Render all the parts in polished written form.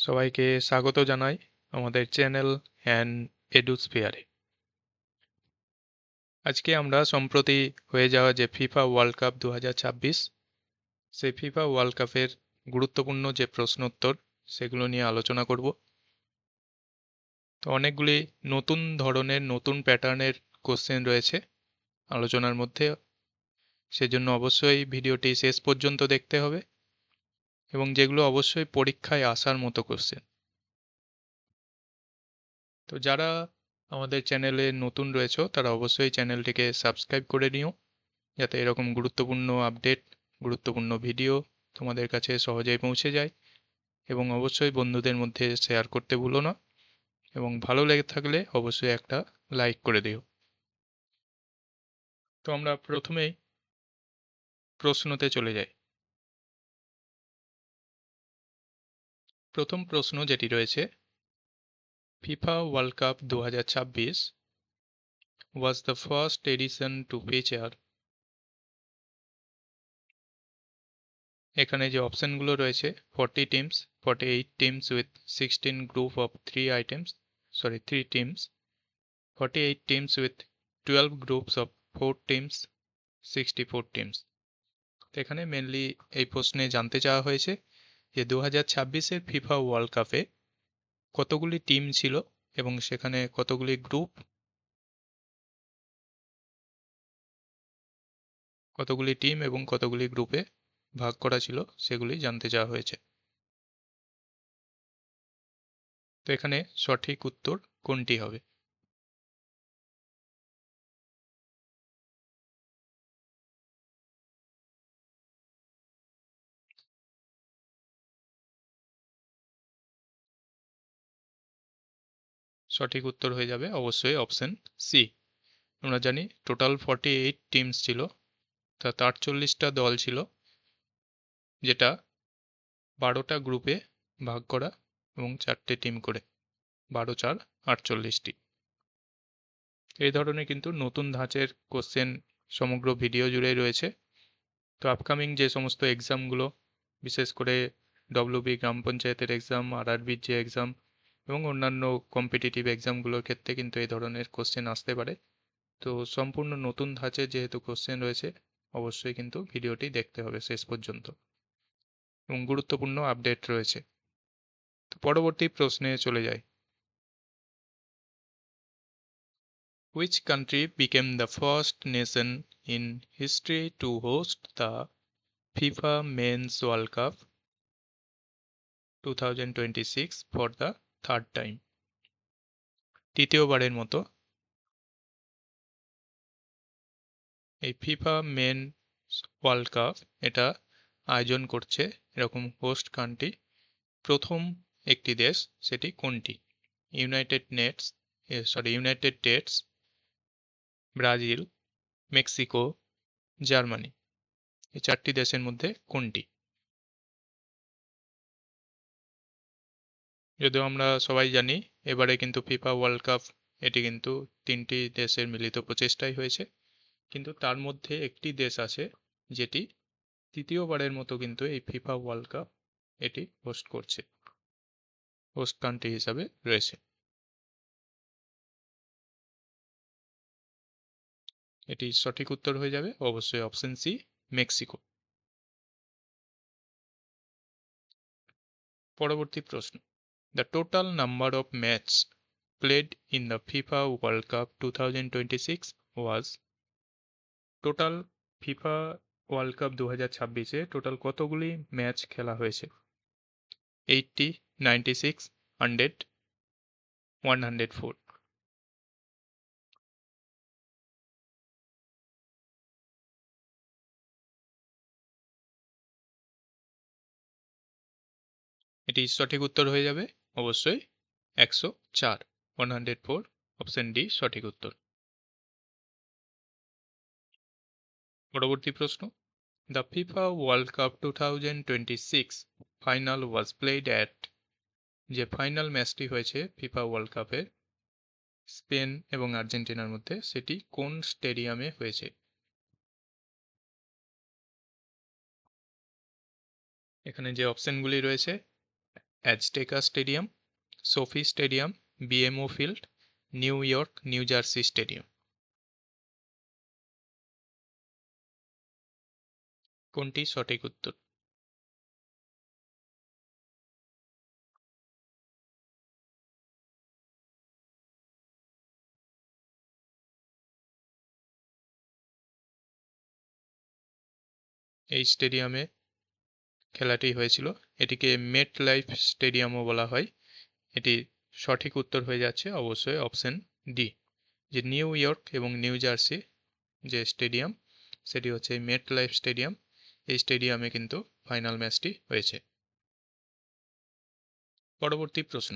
সবাইকে স্বাগত জানাই আমাদের চ্যানেল অ্যান্ড এডুস্ফিয়ারে। আজকে আমরা সম্প্রতি হয়ে যাওয়া যে ফিফা ওয়ার্ল্ড কাপ 2026, সেই ফিফা ওয়ার্ল্ড কাপের গুরুত্বপূর্ণ যে প্রশ্নোত্তর সেগুলো নিয়ে আলোচনা করব। তো অনেকগুলি নতুন ধরনের নতুন প্যাটার্নের কোশ্চেন রয়েছে আলোচনার মধ্যে, সেজন্য অবশ্যই ভিডিওটি শেষ পর্যন্ত দেখতে হবে এবং যেগুলো অবশ্যই পরীক্ষায় আসার মতো কোশ্চেন। তো যারা আমাদের চ্যানেলে নতুন রয়েছে তারা অবশ্যই চ্যানেলটিকে সাবস্ক্রাইব করে নিও, যাতে এরকম গুরুত্বপূর্ণ আপডেট, গুরুত্বপূর্ণ ভিডিও তোমাদের কাছে সহজেই পৌঁছে যায়। এবং অবশ্যই বন্ধুদের মধ্যে শেয়ার করতে ভুলো না, এবং ভালো লেগে থাকলে অবশ্যই একটা লাইক করে দিও। তো আমরা প্রথমেই প্রশ্নতে চলে যাই। প্রথম প্রশ্ন যেটি রয়েছে, FIFA world cup 2026 was the first edition to feature, এখানে যে অপশনগুলো রয়েছে 40 teams, 48 teams with 16 group of 3 teams, 48 teams with 12 groups of 4 teams, 64 teams. তো এখানে মেনলি এই প্রশ্নে জানতে চাওয়া হয়েছে যে 2026-এর ফিফা ওয়ার্ল্ড কাপে কতগুলি টিম ছিল এবং সেখানে কতগুলি গ্রুপ, কতগুলি টিম এবং কতগুলি গ্রুপে ভাগ করা ছিল সেগুলি জানতে চাওয়া হয়েছে। তো এখানে সঠিক উত্তর কোনটি হবে? সঠিক উত্তর হয়ে যাবে অবশ্যই অপশন সি। আমরা জানি টোটাল 48 টিমস ছিল, তা 48টা দল ছিল, যেটা 12টা গ্রুপে ভাগ করা এবং 4টে টিম করে, 12 4 48টি। এই ধরনের কিন্তু নতুন ধাঁচের কোশ্চেন সমগ্র ভিডিও জুড়েই রয়েছে। তো আপকামিং যে সমস্ত এক্সামগুলো, বিশেষ করে ডব্লিউবি গ্রাম পঞ্চায়েতের এক্সাম, আরআরবির যে এক্সাম এবং অন্যান্য কম্পিটিটিভ এক্সামগুলোর ক্ষেত্রে কিন্তু এই ধরনের কোশ্চেন আসতে পারে। তো সম্পূর্ণ নতুন ধাঁচের যেহেতু কোশ্চেন রয়েছে, অবশ্যই কিন্তু ভিডিওটি দেখতে হবে শেষ পর্যন্ত এবং গুরুত্বপূর্ণ আপডেট রয়েছে। তো পরবর্তী প্রশ্নে চলে যাই। Which country became the first nation in history to host the FIFA Men's World Cup 2026 for the third time? তৃতীয়বারের মতো এই ফিফা মেন ওয়ার্ল্ড কাপ এটা আয়োজন করছে, এরকম হোস্ট কান্ট্রি প্রথম একটি দেশ, সেটি কোনটি? United states, Brazil, Mexico, Germany. এই 4টি দেশের মধ্যে কোনটি? যদিও আমরা সবাই জানি এবারে কিন্তু ফিফা ওয়ার্ল্ড কাপ এটি কিন্তু 3টি দেশের মিলিত প্রচেষ্টায় হয়েছে, কিন্তু তার মধ্যে একটি দেশ আছে যেটি তৃতীয়বারের মতো কিন্তু এই ফিফা ওয়ার্ল্ড কাপ এটি হোস্ট করছে, হোস্ট কান্ট্রি হিসাবে রয়েছে। এটি সঠিক উত্তর হয়ে যাবে অবশ্যই অপশন সি, মেক্সিকো। পরবর্তী প্রশ্ন, the total number of match played in the FIFA world cup 2026 was, total FIFA world cup 2026-এ টোটাল কতগুলি ম্যাচ খেলা হয়েছে? 80, 96, 100, 104। এটি সঠিক উত্তর হয়ে যাবে অবশ্যই 104, 104, অপশন ডি সঠিক উত্তর। পরবর্তী প্রশ্ন, the FIFA world cup 2026 final was played at, যে ফাইনাল ম্যাচটি হয়েছে ফিফা ওয়ার্ল্ড কাপের স্পেন এবং আর্জেন্টিনার মধ্যে, সেটি কোন স্টেডিয়ামে হয়েছে? এখানে যে অপশনগুলি রয়েছে Azteca stadium, SoFi stadium, BMO field, New York New Jersey stadium. কোনটি সঠিক উত্তর? এই স্টেডিয়ামে খেলাটি হয়েছিল। এটিকে মেট লাইফ স্টেডিয়ামও বলা হয়। এটি সঠিক উত্তর হয়ে যাচ্ছে অবশ্যই অপশন ডি, যে নিউ ইয়র্ক এবং নিউ জার্সি যে স্টেডিয়াম, সেটি হচ্ছে মেট লাইফ স্টেডিয়াম। এই স্টেডিয়ামে কিন্তু ফাইনাল ম্যাচটি হয়েছে। পরবর্তী প্রশ্ন,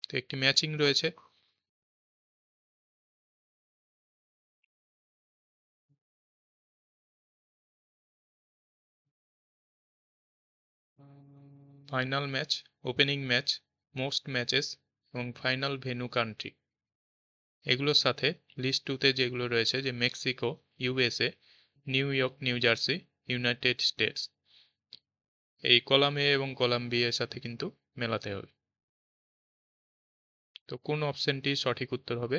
তো একটি ম্যাচিং রয়েছে। Final match, opening match, most matches এবং ফাইনাল ভেন্যু কান্ট্রি, এগুলোর সাথে লিস্ট টুতে যেগুলো রয়েছে, যে Mexico, USA, new York New jersey, United states, এই কলাম এ এবং কলাম বি এর সাথে কিন্তু মেলাতে হবে। তো কোন অপশনটি সঠিক উত্তর হবে?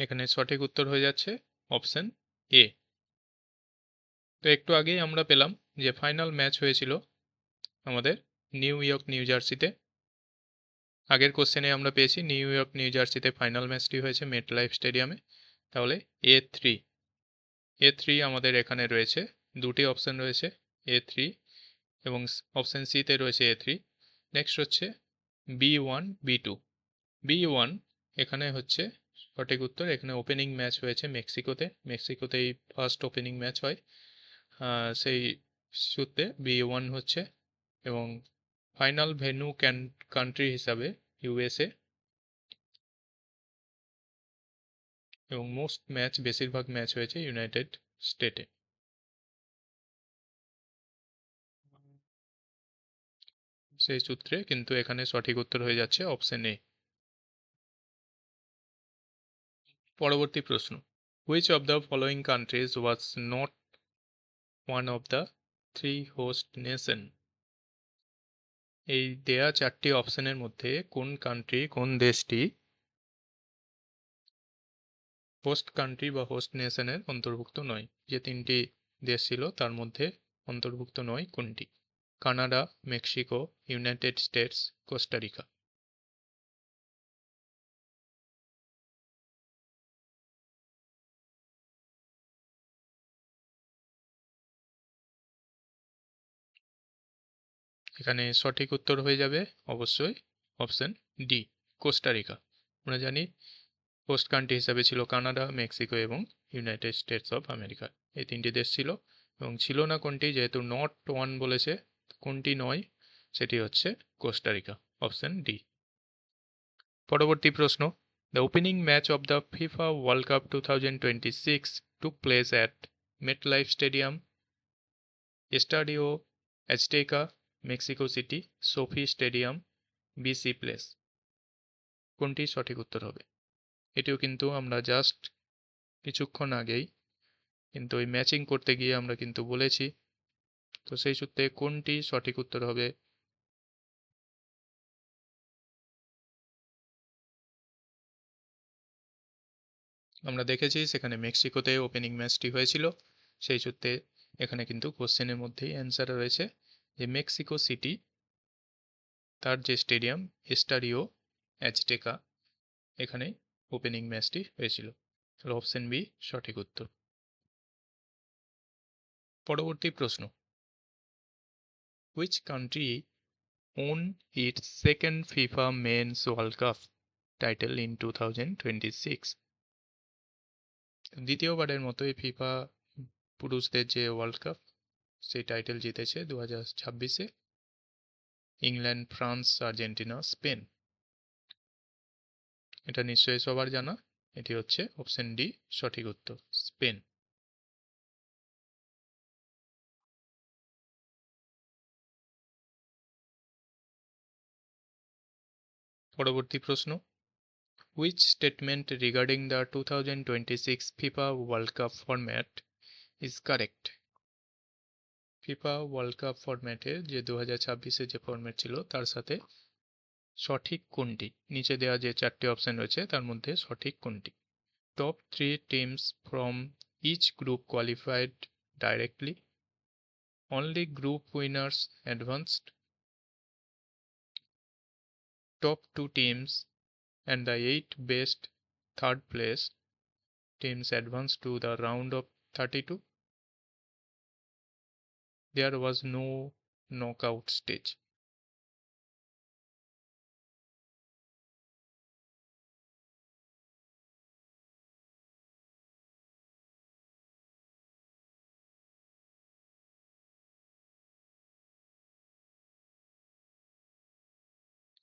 এখানে সঠিক উত্তর হয়ে যাচ্ছে অপশন এ। তো একটু আগেই আমরা পেলাম যে ফাইনাল ম্যাচ হয়েছিল আমাদের নিউ ইয়র্ক নিউ জার্সিতে। আগের কোশ্চেনে আমরা পেয়েছি নিউ ইয়র্ক নিউ জার্সিতে ফাইনাল ম্যাচটি হয়েছে মেট লাইফ স্টেডিয়ামে। তাহলে A3, A3 আমাদের এখানে রয়েছে, দুটি অপশন রয়েছে, A3 এবং অপশন সিতে রয়েছে A3। নেক্সট হচ্ছে B1 B2। B1 এখানে হচ্ছে সঠিক উত্তর। এখানে ওপেনিং ম্যাচ হয়েছে মেক্সিকোতেই ফার্স্ট ওপেনিং ম্যাচ হয়, সেই সূত্রে B1 হচ্ছে। এবং ফাইনাল ভেন্যু কান্ট্রি হিসাবে ইউএসএ, এবং মোস্ট ম্যাচ, বেশিরভাগ ম্যাচ হয়েছে ইউনাইটেড স্টেটে। সেই সূত্রে কিন্তু এখানে সঠিক উত্তর হয়ে যাচ্ছে অপশন এ। পরবর্তী প্রশ্ন, which of the following countries was not one of the three host nation? এই দেয়া চারটি অপশনের মধ্যে কোন কান্ট্রি, কোন দেশটি হোস্ট কান্ট্রি বা হোস্ট নেশনের অন্তর্ভুক্ত নয়? যে তিনটি দেশ ছিল তার মধ্যে অন্তর্ভুক্ত নয় কোনটি? Canada, Mexico, United states, Costa Rica. এখানে সঠিক উত্তর হয়ে যাবে অবশ্যই অপশন ডি, কোস্টারিকা। আমরা জানি হোস্ট কান্ট্রি হিসাবে ছিল কানাডা, মেক্সিকো এবং ইউনাইটেড স্টেটস অফ আমেরিকা, এই তিনটি দেশ ছিল। এবং ছিল না কোনটি, যেহেতু নট ওয়ান বলেছে, কোনটি নয়, সেটি হচ্ছে কোস্টারিকা, অপশন ডি। পরবর্তী প্রশ্ন, the opening match of the FIFA world cup 2026 took place at MetLife Stadium, Estadio Azteca, Mexico City, SoFi Stadium, BC Place. কোনটি সঠিক উত্তর হবে? এটিও কিন্তু আমরা জাস্ট কিছুক্ষণ আগেই কিন্তু ওই ম্যাচিং করতে গিয়ে আমরা কিন্তু বলেছি। তো সেই সূত্রে কোনটি সঠিক উত্তর হবে? আমরা দেখেছি সেখানে মেক্সিকোতে ওপেনিং ম্যাচটি হয়েছিল। সেই সূত্রে এখানে কিন্তু কোশ্চেনের মধ্যেই অ্যান্সার রয়েছে যে মেক্সিকো সিটি, তার যে স্টেডিয়াম এস্টাডিও অ্যাজটেকা, এখানে ওপেনিং ম্যাচটি হয়েছিল। তাহলে অপশন বি সঠিক উত্তর। পরবর্তী প্রশ্ন, which country won its second FIFA Men's World Cup title in 2026? দ্বিতীয়বারের মতো এই ফিফা পুরুষদের যে ওয়ার্ল্ড কাপ, সেই টাইটেল জিতেছে 2026-এ ইংল্যান্ড, ফ্রান্স, আর্জেন্টিনা, স্পেন। এটা নিশ্চয়ই সবার জানা। এটি হচ্ছে অপশন ডি সঠিক উত্তর, স্পেন। পরবর্তী প্রশ্ন, which statement regarding the 2026 FIFA World Cup format is correct? FIFA world cup ফরম্যাটের যে 2026 যে ফরম্যাট ছিল তার সাথে সঠিক কোনটি? নিচে দেওয়া যে চারটি অপশন রয়েছে তার মধ্যে সঠিক কোনটি? Top 3 teams from each group qualified directly, only group winners advanced, top 2 teams and the 8 best third place teams advance to the round of 32. There was no knockout stage.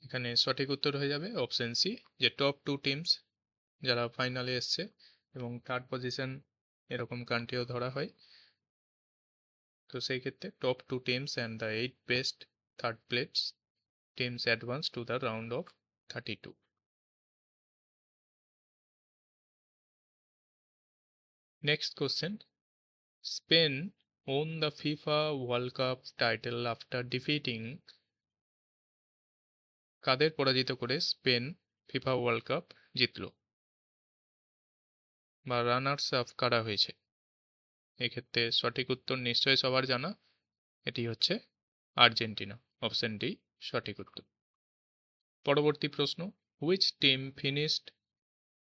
এখানে সঠিক উত্তর হয়ে যাবে অপশন সি, যে top 2 teams যারা ফাইনালে এসছে এবং থার্ড পজিশন এরকম কান্ট্রিও ধরা হয়। তো সেই ক্ষেত্রে top 2 teams and the 8 best third place teams advance to the round of 32. Next question. Spain won the FIFA World Cup title after defeating, কাদের পরাজিত করে স্পেন ফিফা ওয়ার্ল্ড কাপ জিতল, বা রানার্স আপ কারা হয়েছে? এক্ষেত্রে সঠিক উত্তর নিশ্চয়ই সবার জানা, এটি হচ্ছে আর্জেন্টিনা, অপশন ডি সঠিক উত্তর। পরবর্তী প্রশ্ন, which team finished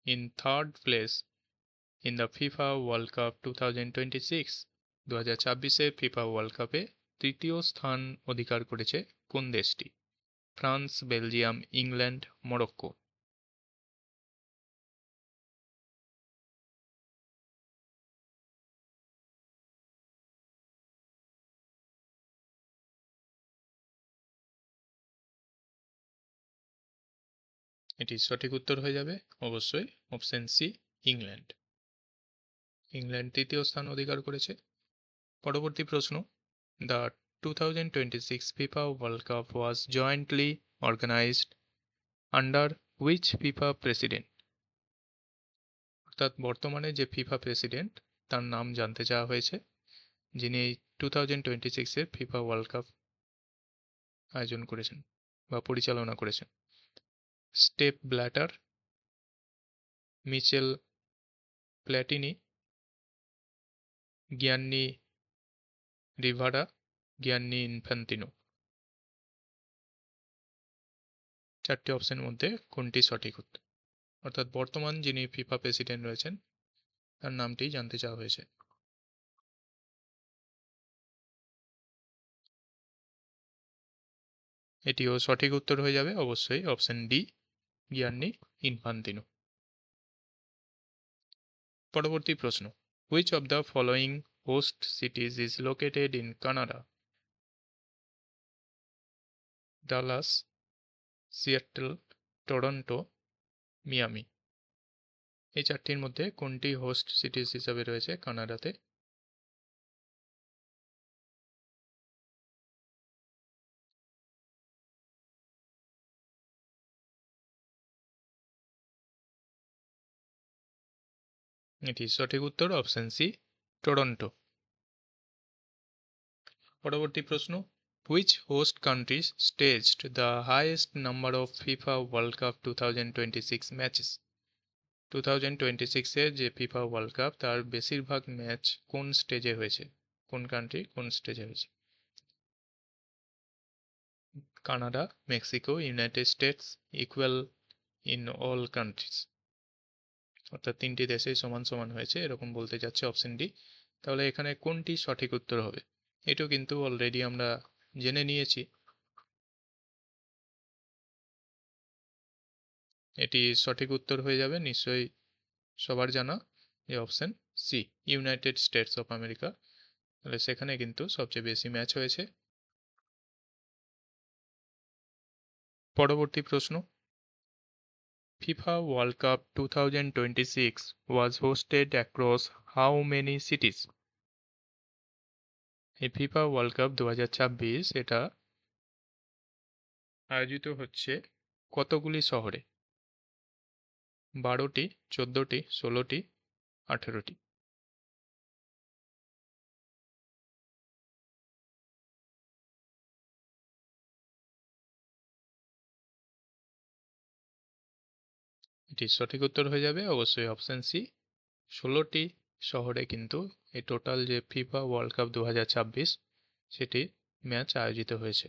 in third place in the FIFA world cup 2026? 2026 FIFA world কাপে তৃতীয় স্থান অধিকার করেছে কোন দেশটি? France, Belgium, England, Morocco. এটি সঠিক উত্তর হয়ে যাবে অবশ্যই অপশন সি, ইংল্যান্ড। ইংল্যান্ড তৃতীয় স্থান অধিকার করেছে। পরবর্তী প্রশ্ন, the 2026 FIFA World Cup was jointly organized under which FIFA president? অর্থাৎ বর্তমানে যে ফিফা প্রেসিডেন্ট তার নাম জানতে চাওয়া হয়েছে, যিনি 2026 ফিফা ওয়ার্ল্ড কাপ আয়োজন করেছেন বা পরিচালনা করেছেন। Sepp Blatter, Michel Platini, Gianni Rivera, Gianni Infantino. চারটি অপশনের মধ্যে কোনটি সঠিক উত্তর? অর্থাৎ বর্তমান যিনি ফিফা প্রেসিডেন্ট রয়েছেন তার নামটি জানতে চাওয়া হয়েছে। এটিও সঠিক উত্তর হয়ে যাবে অবশ্যই অপশন ডি, গিয়ান্নি ইনফান্তিনো। পরবর্তী প্রশ্ন, which of the following host সিটিজ is located in Canada? Dallas, Seattle, Toronto, Miami. এই চারটির মধ্যে কোনটি হোস্ট সিটিজ হিসাবে রয়েছে কানাডাতে? এটি সঠিক উত্তর অপশন সি, টরন্টো। পরবর্তী প্রশ্ন, which host country staged the highest number of FIFA world cup 2026 ম্যাচেস? 2026 এর যে ফিফা ওয়ার্ল্ড কাপ তার বেশিরভাগ ম্যাচ কোন স্টেজে হয়েছে, কোন কান্ট্রি কোন স্টেজে হয়েছে? Canada, Mexico, United states, equal in all countries. অর্থাৎ তিনটি দেশেই সমান সমান হয়েছে এরকম বলতে যাচ্ছে অপশন ডি। তাহলে এখানে কোনটি সঠিক উত্তর হবে? এটাও কিন্তু অলরেডি আমরা জেনে নিয়েছি। এটি সঠিক উত্তর হয়ে যাবে নিশ্চয়ই সবার জানা, যে option C, United States of America. তাহলে সেখানে কিন্তু সবচেয়ে বেশি ম্যাচ হয়েছে। পরবর্তী প্রশ্ন, FIFA World Cup 2026 was hosted across how many cities? এই ফিফা ওয়ার্ল্ড কাপ 2026 এটা আয়োজিত হচ্ছে কতগুলি শহরে? 12টি, 14টি, 16টি, 18টি। এটি সঠিক উত্তর হয়ে যাবে অবশ্যই অপশন সি, 16টি শহরে কিন্তু এই টোটাল যে ফিফা ওয়ার্ল্ড কাপ 2026 সেটি ম্যাচ আয়োজিত হয়েছে।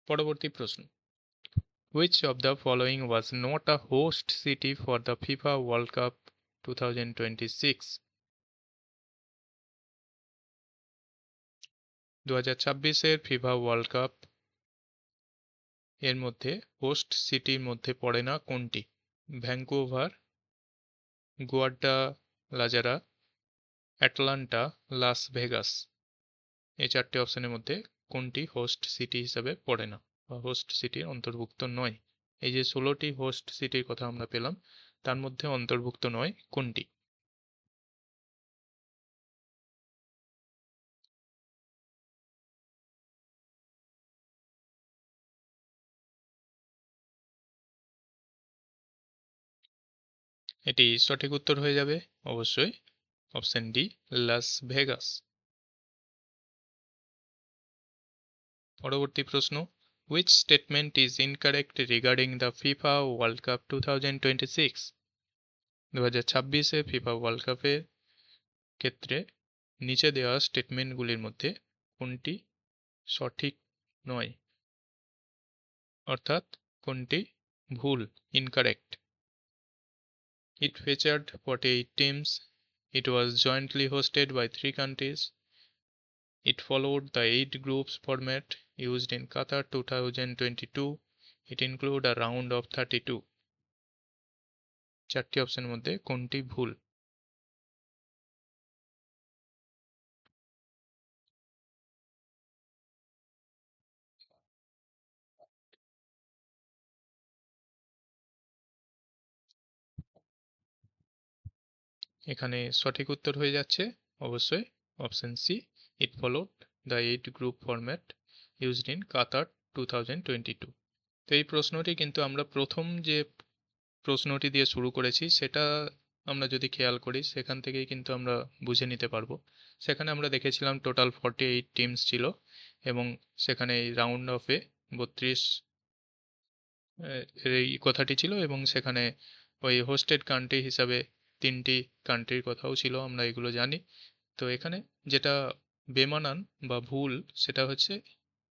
পরবর্তী প্রশ্ন, which of the following was not a host city for the FIFA World Cup 2026? 2026-এর ফিফা ওয়ার্ল্ড কাপ এর মধ্যে হোস্ট সিটির মধ্যে পড়ে না কোনটি? Vancouver, Guadalajara, Atlanta, Las Vegas. এই চারটি অপশনের মধ্যে কোনটি হোস্ট সিটি হিসাবে পড়ে না বা হোস্ট সিটির অন্তর্ভুক্ত নয়? এই যে 16টি হোস্ট সিটির কথা আমরা পেলাম তার মধ্যে অন্তর্ভুক্ত নয় কোনটি? এটি সঠিক উত্তর হয়ে যাবে অবশ্যই অপশন ডি, লাস ভেগাস। পরবর্তী প্রশ্ন, which statement is incorrect regarding the FIFA World Cup 2026? 2026-এ ফিফা ওয়ার্ল্ড কাপের ক্ষেত্রে নিচে দেওয়া স্টেটমেন্টগুলির মধ্যে কোনটি সঠিক নয়, অর্থাৎ কোনটি ভুল, incorrect? It featured 48 teams. It was jointly hosted by 3 countries. It followed the 8 groups format used in Qatar 2022. It included a round of 32. চারটি অপশনের মধ্যে কোনটি ভুল? এখানে সঠিক উত্তর হয়ে যাচ্ছে অবশ্যই option C, it followed the 8 group format used in Qatar 2022। তো এই প্রশ্নটি কিন্তু আমরা প্রথম যে প্রশ্নটি দিয়ে শুরু করেছি সেটা আমরা যদি খেয়াল করি সেখান থেকেই কিন্তু আমরা বুঝে নিতে পারবো। সেখানে আমরা দেখেছিলাম টোটাল 48 টিমস ছিল এবং সেখানে এই রাউন্ড অফে 32 এই কথাটি ছিল এবং সেখানে ওই হোস্টেড কান্ট্রি হিসাবে 3টি কান্ট্রির কথাও ছিল, আমরা এগুলো জানি। তো এখানে যেটা বেমানান বা ভুল সেটা হচ্ছে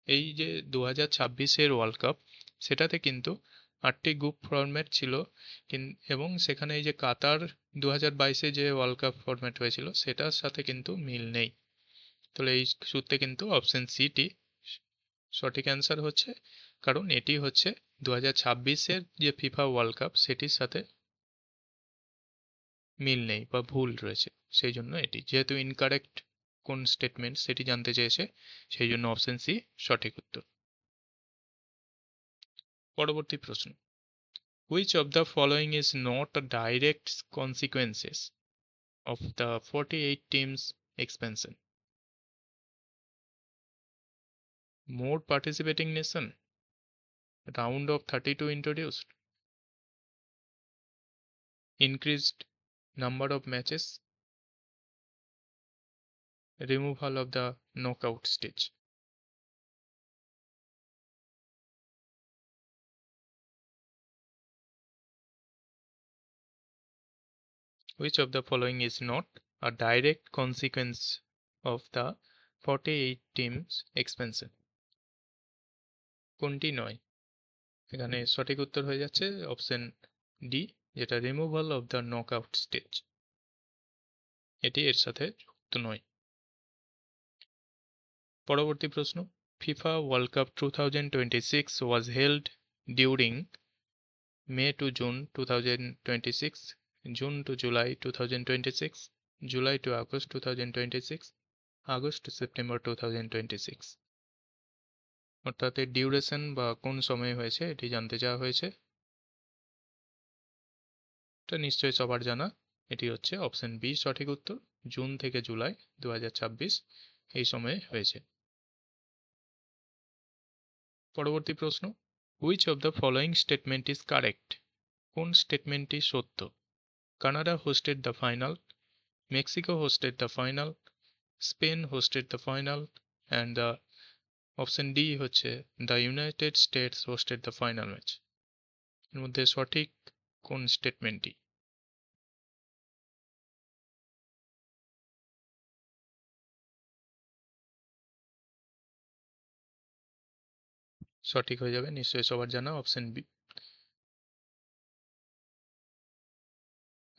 এই যে 2026-এর ওয়ার্ল্ড কাপ সেটাতে কিন্তু 8টি গ্রুপ ফরম্যাট ছিল এবং সেখানে এই যে কাতার 2022-এ যে ওয়ার্ল্ড কাপ ফরম্যাট হয়েছিল সেটার সাথে কিন্তু মিল নেই। তাহলে এই সূত্রে কিন্তু অপশন সিটি সঠিক অ্যান্সার হচ্ছে, কারণ এটি হচ্ছে 2026-এর যে ফিফা ওয়ার্ল্ড কাপ সেটির সাথে মিল নেই বা ভুল রয়েছে, সেই জন্য এটি যেহেতু ইনকারেক্ট কোন স্টেটমেন্ট সেটি জানতে চেয়েছে সেই জন্য অপশন সি সঠিক উত্তর। পরবর্তী প্রশ্ন, which of the following is not a direct consequences of the 48 teams expansion? More participating nation, round of 32 introduced, increased number of matches, removal of the knockout stage. Which of the following is not a direct consequence of the 48 teams expansion? কোনটি নয়? এখানে সঠিক উত্তর হয়ে যাচ্ছে option D, যেটা removal of the knockout stage, এটি এর সাথে যুক্ত নয়। পরবর্তী প্রশ্ন, FIFA world cup 2026 was held during May to June 2026, June to July 2026, July to August 2026, August to September 2026. অর্থাৎ এর ডিউরেশন বা কোন সময়ে হয়েছে এটি জানতে চাওয়া হয়েছে। এটা নিশ্চয়ই সবার জানা, এটি হচ্ছে অপশন বি সঠিক উত্তর। জুন থেকে জুলাই 2026 এই সময়ে হয়েছে। পরবর্তী প্রশ্ন, which of the following statement is correct? কোন স্টেটমেন্টটি সত্য? Canada hosted the final, Mexico hosted the final, Spain hosted the final, and the option D হচ্ছে the United States hosted the final match. এর মধ্যে সঠিক কোন স্টেটমেন্টটি? সঠিক হয়ে যাবে নিশ্চয়ই সবার জানা অপশন বি,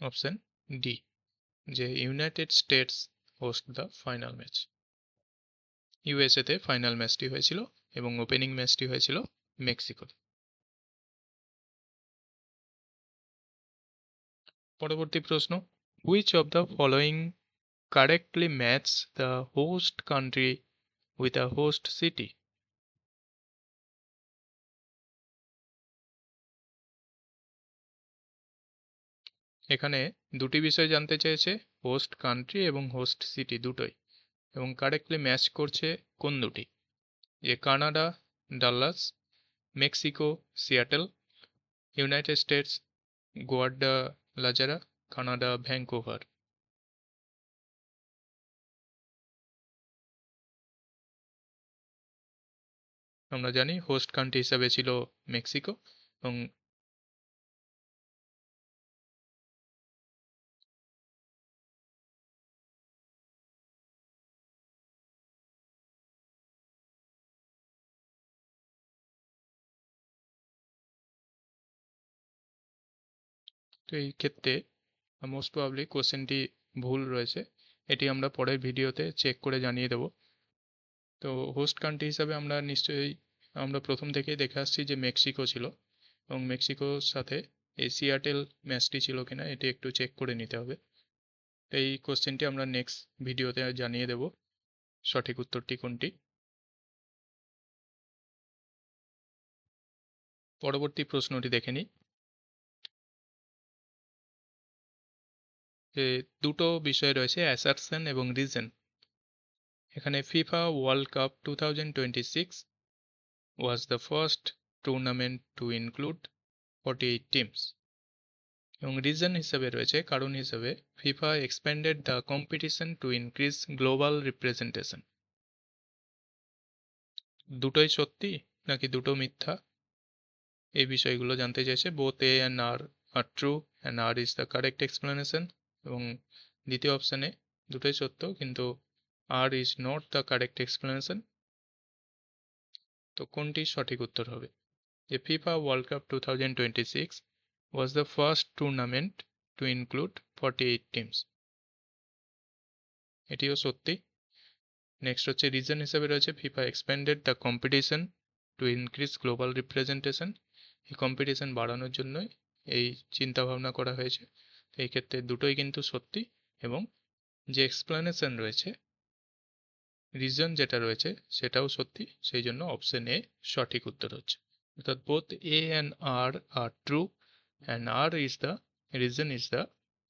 অপশন ডি, যে United States host the final match. USA তে ফাইনাল ম্যাচটি হয়েছিল এবং ওপেনিং ম্যাচটি হয়েছিল মেক্সিকোতে। পরবর্তী প্রশ্ন, which of the following correctly match the host country with a host city? এখানে দুটি বিষয় জানতে চেয়েছে, হোস্ট কান্ট্রি এবং হোস্ট সিটি দুটোই, এবং কারেক্টলি ম্যাচ করছে কোন দুটি? যে Canada Dallas, Mexico Seattle, United States Guadalajara, Canada Vancouver. আমরা জানি হোস্ট কান্ট্রি হিসাবে ছিল মেক্সিকো, এবং তো এই ক্ষেত্রে মোস্ট প্রবাবলি কোশ্চেনটি ভুল রয়েছে, এটি আমরা পরের ভিডিওতে চেক করে জানিয়ে দেব। তো হোস্ট কান্ট্রি হিসাবে আমরা নিশ্চয়ই আমরা প্রথম থেকেই দেখে আসছি যে মেক্সিকো ছিল, এবং মেক্সিকোর সাথে এই সিয়াটেল ম্যাচটি ছিল কিনা এটি একটু চেক করে নিতে হবে। এই কোশ্চেনটি আমরা নেক্সট ভিডিওতে জানিয়ে দেব সঠিক উত্তরটি কোনটি। পরবর্তী প্রশ্নটি দেখে নিই, যে দুটো বিষয় রয়েছে অ্যাসারশন এবং রিজন। এখানে FIFA world cup 2026 was the first tournament to include 48 teams, এবং রিজন হিসেবে রয়েছে কারণ হিসেবে FIFA expanded the competition to increase global representation। দুটোই সত্যি নাকি দুটো মিথ্যা, এই বিষয়গুলো জানতে চাইছে। both A and R are true and R is the correct explanation, এবং দ্বিতীয় অপশানে দুটোই সত্য কিন্তু R is not the correct explanation। তো কোনটি সঠিক উত্তর হবে? যে FIFA world cup 2026 was the first tournament to include 48 teams, এটিও সত্যি। নেক্সট হচ্ছে রিজন হিসেবে রয়েছে FIFA expanded the competition to increase global representation, এই কম্পিটিশন বাড়ানোর জন্যই এই চিন্তা ভাবনা করা হয়েছে। এই ক্ষেত্রে দুটোই কিন্তু সত্যি, এবং যে এক্সপ্লানেশন রয়েছে, রিজন যেটা রয়েছে সেটাও সত্যি, সেই জন্য অপশন এ সঠিক উত্তর হচ্ছে। অর্থাৎ both A and R are true and R is the reason is the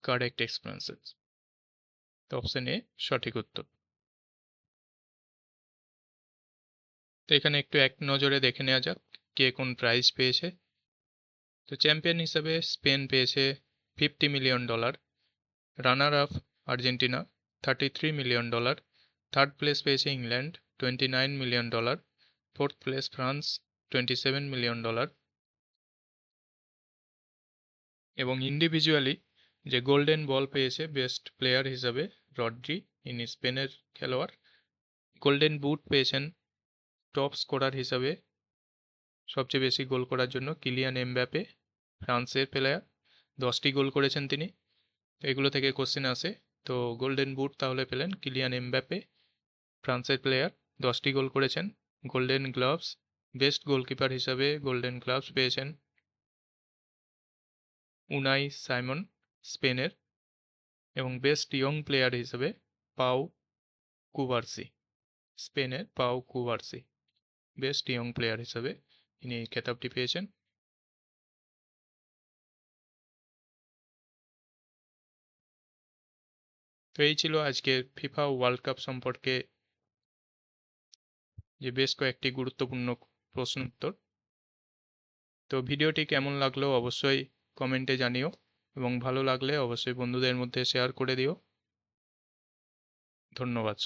correct explanation. তো অপশন এ সঠিক উত্তর। তো এখানে একটু এক নজরে দেখে নেওয়া যাক কে কোন প্রাইজ পেয়েছে। তো চ্যাম্পিয়ন হিসাবে স্পেন পেয়েছে $50 million, runner up Argentina $33 million, third place পেয়েছে England $29 million, fourth place France $27 million, এবং ইন্ডিভিজুয়ালি যে গোল্ডেন বল পেয়েছে বেস্ট প্লেয়ার হিসাবে রড্রি, ইনি স্পেনের খেলোয়াড়। গোল্ডেন বুট পেয়েছেন টপ স্কোরার হিসাবে সবচেয়ে বেশি গোল করার জন্য কিলিয়ান এমবাপে, ফ্রান্সের প্লেয়ার, 10টি গোল করেছেন তিনি। এগুলো থেকে কোশ্চেন আসে, তো গোল্ডেন বুট তাহলে পেলেন কিলিয়ান এমবাপে, ফ্রান্সের প্লেয়ার, 10টি গোল করেছেন। গোল্ডেন গ্লাভস, বেস্ট গোলকিপার হিসাবে গোল্ডেন গ্লাভস পেয়েছেন উনাই সাইমন, স্পেনের, এবং বেস্ট ইয়ং প্লেয়ার হিসেবে পাউ কুবার্সি, স্পেনের পাউ কুবার্সি। বেস্ট ইয়ং প্লেয়ার হিসেবে তিনি এই খেতাবটি পেয়েছেন। তো এই ছিল আজকের ফিফা ওয়ার্ল্ড কাপ সম্পর্কে যে বেশ কয়েকটি গুরুত্বপূর্ণ প্রশ্ন উত্তর। তো ভিডিওটি কেমন লাগলো অবশ্যই কমেন্টে জানিও, এবং ভালো লাগলে অবশ্যই বন্ধুদের মধ্যে শেয়ার করে দিও। ধন্যবাদ।